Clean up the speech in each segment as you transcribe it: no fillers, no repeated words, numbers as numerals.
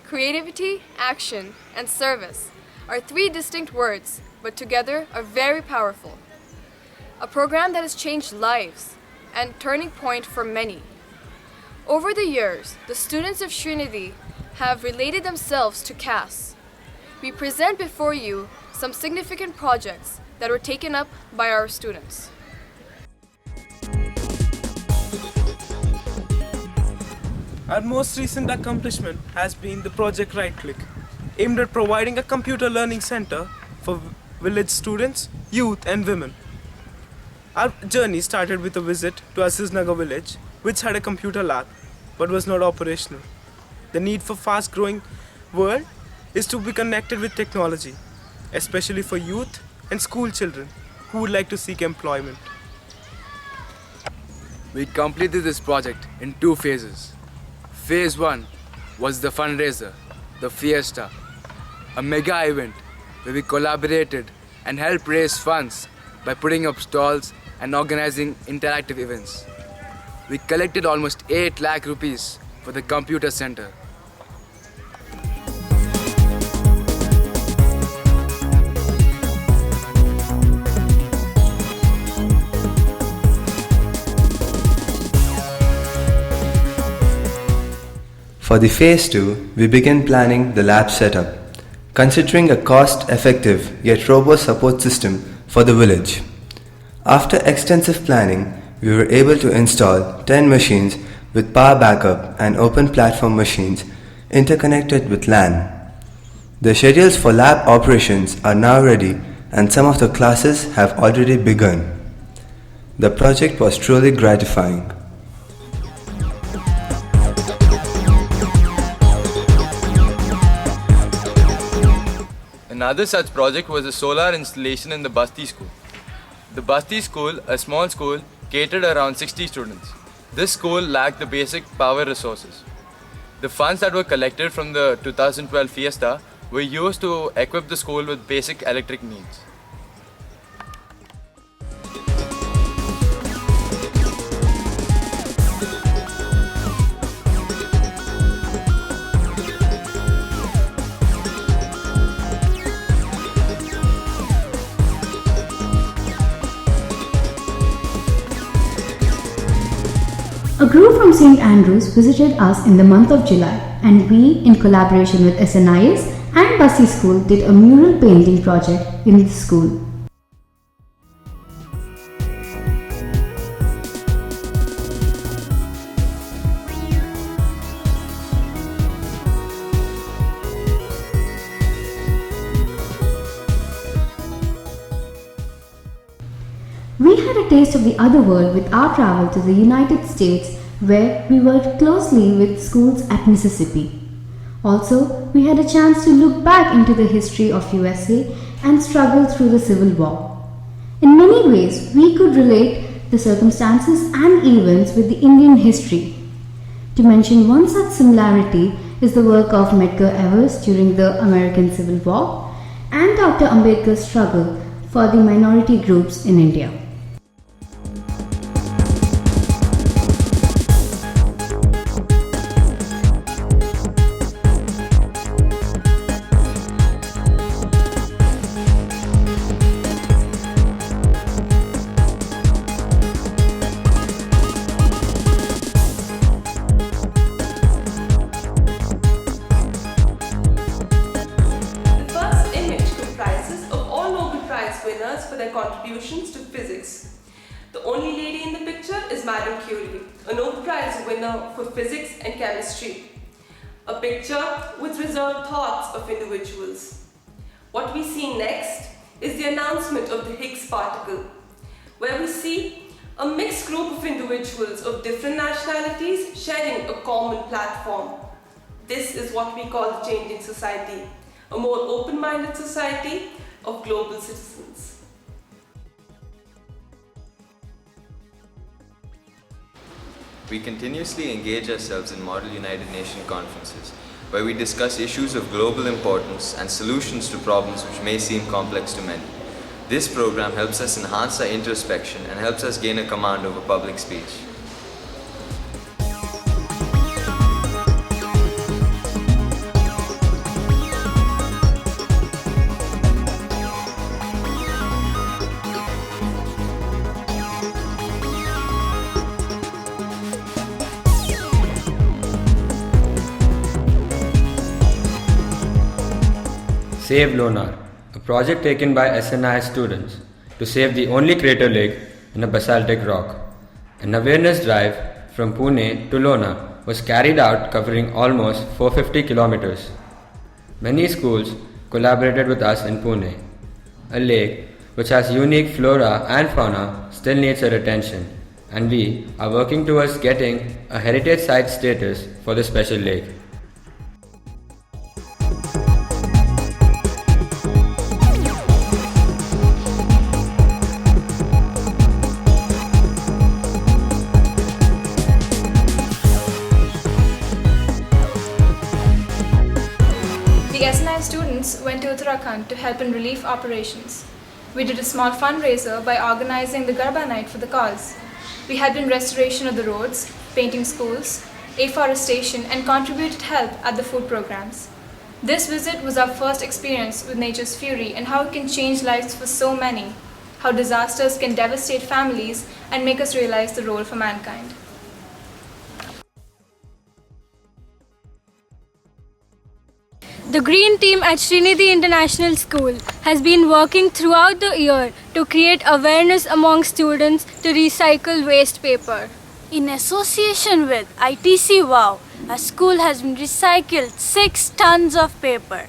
Creativity, action, and service are three distinct words, but together are very powerful. A program that has changed lives and turning point for many. Over the years, the students of Sreenidhi have related themselves to CAS. We present before you some significant projects that were taken up by our students. Our most recent accomplishment has been the project Right Click, aimed at providing a computer learning center for village students, youth and women. Our journey started with a visit to AZIZNAGAR village, which had a computer lab but was not operational. The need for fast-growing world is to be connected with technology, especially for youth and school children who would like to seek employment. We completed this project in 2 phases. Phase 1 was the fundraiser, the FIESTA, a mega event where we collaborated and helped raise funds by putting up stalls and organizing interactive events. We collected almost 8 lakh rupees for the computer center. For the Phase 2, we began planning the lab setup, considering a cost-effective yet robust support system for the village. After extensive planning, we were able to install 10 machines with power backup and open platform machines interconnected with LAN. The schedules for lab operations are now ready and some of the classes have already begun. The project was truly gratifying. Another such project was a solar installation in the Basti school. The Basti school, a small school, catered around 60 students. This school lacked the basic power resources. The funds that were collected from the 2012 Fiesta were used to equip the school with basic electric needs. A group from St. Andrews visited us in the month of July, and we, in collaboration with SNIS and Basti School, did a mural painting project in the school. We had a taste of the other world with our travel to the United States, where we worked closely with schools at Mississippi. Also, we had a chance to look back into the history of USA and struggle through the Civil War. In many ways, we could relate the circumstances and events with the Indian history. To mention one such similarity is the work of Medgar Evers during the American Civil War and Dr. Ambedkar's struggle for the minority groups in India. For their contributions to physics. The only lady in the picture is Madame Curie, a Nobel Prize winner for physics and chemistry. A picture with reserved thoughts of individuals. What we see next is the announcement of the Higgs particle, where we see a mixed group of individuals of different nationalities sharing a common platform. This is what we call the changing society, a more open-minded society of global citizens. We continuously engage ourselves in Model United Nations conferences, where we discuss issues of global importance and solutions to problems which may seem complex to many. This program helps us enhance our introspection and helps us gain a command over public speech. Save Lonar, a project taken by SNI students to save the only crater lake in a basaltic rock. An awareness drive from Pune to Lonar was carried out covering almost 450 kilometers. Many schools collaborated with us in Pune. A lake which has unique flora and fauna still needs our attention, and we are working towards getting a heritage site status for this special lake. The SNI students went to Uttarakhand to help in relief operations. We did a small fundraiser by organizing the Garbha night for the cause. We helped in restoration of the roads, painting schools, afforestation, and contributed help at the food programs. This visit was our first experience with nature's fury and how it can change lives for so many, how disasters can devastate families and make us realize the role for mankind. The Green Team at Sreenidhi International School has been working throughout the year to create awareness among students to recycle waste paper. In association with ITC WOW, our school has recycled 6 tons of paper.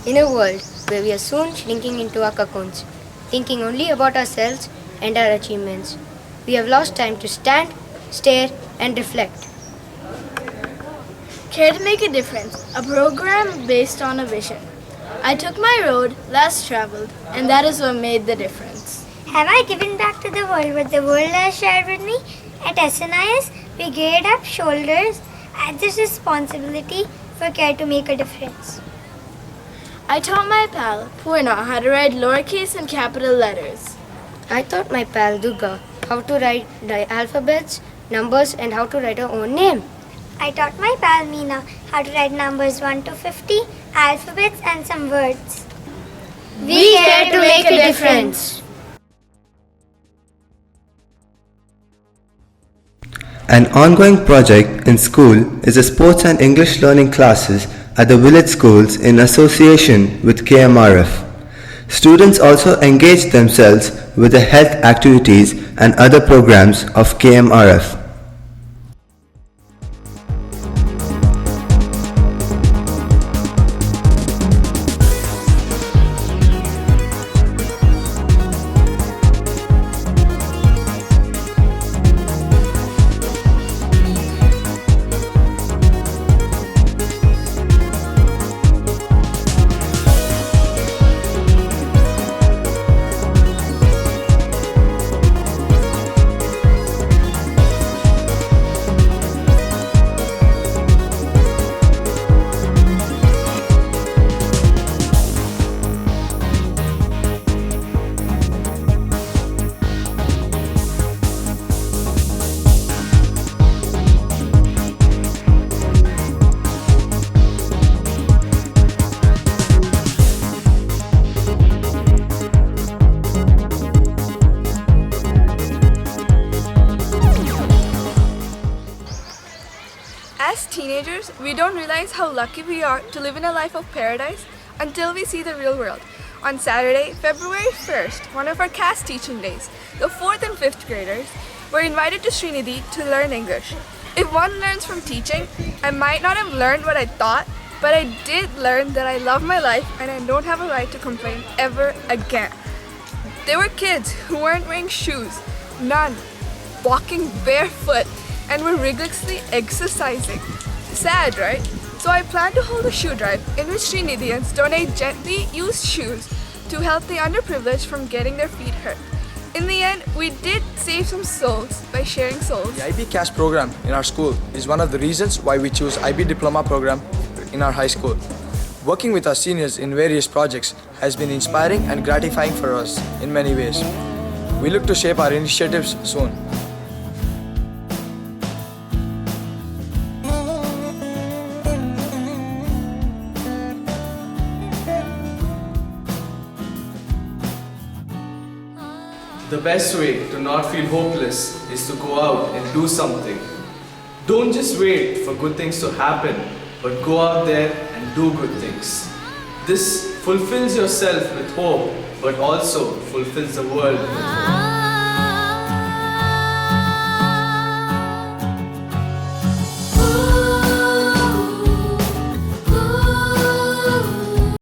In a world where we are soon shrinking into our cocoons, thinking only about ourselves and our achievements, we have lost time to stand, stare, and reflect. Care to Make a Difference, a program based on a vision. I took my road less traveled, and that is what made the difference. Have I given back to the world what the world has shared with me? At SNIS, we geared up shoulders at this responsibility for care to make a difference. I taught my pal, Purna, how to write lowercase and capital letters. I taught my pal, Durga, how to write the alphabets, numbers, and how to write her own name. I taught my pal, Meena, how to write numbers 1 to 50, alphabets, and some words. We care to make a difference. An ongoing project in school is the sports and English learning classes at the village schools in association with KMRF. Students also engage themselves with the health activities and other programs of KMRF. As teenagers, we don't realize how lucky we are to live in a life of paradise until we see the real world. On Saturday, February 1st, one of our CAS teaching days, the 4th and 5th graders were invited to Sreenidhi to learn English. If one learns from teaching, I might not have learned what I thought, but I did learn that I love my life and I don't have a right to complain ever again. There were kids who weren't wearing shoes, none, walking barefoot, and were rigorously exercising. Sad, right? So I plan to hold a shoe drive in which Sreenidhians donate gently used shoes to help the underprivileged from getting their feet hurt. In the end, we did save some souls by sharing souls. The IB CAS program in our school is one of the reasons why we choose IB Diploma program in our high school. Working with our seniors in various projects has been inspiring and gratifying for us in many ways. We look to shape our initiatives soon. The best way to not feel hopeless is to go out and do something. Don't just wait for good things to happen, but go out there and do good things. This fulfills yourself with hope, but also fulfills the world with hope.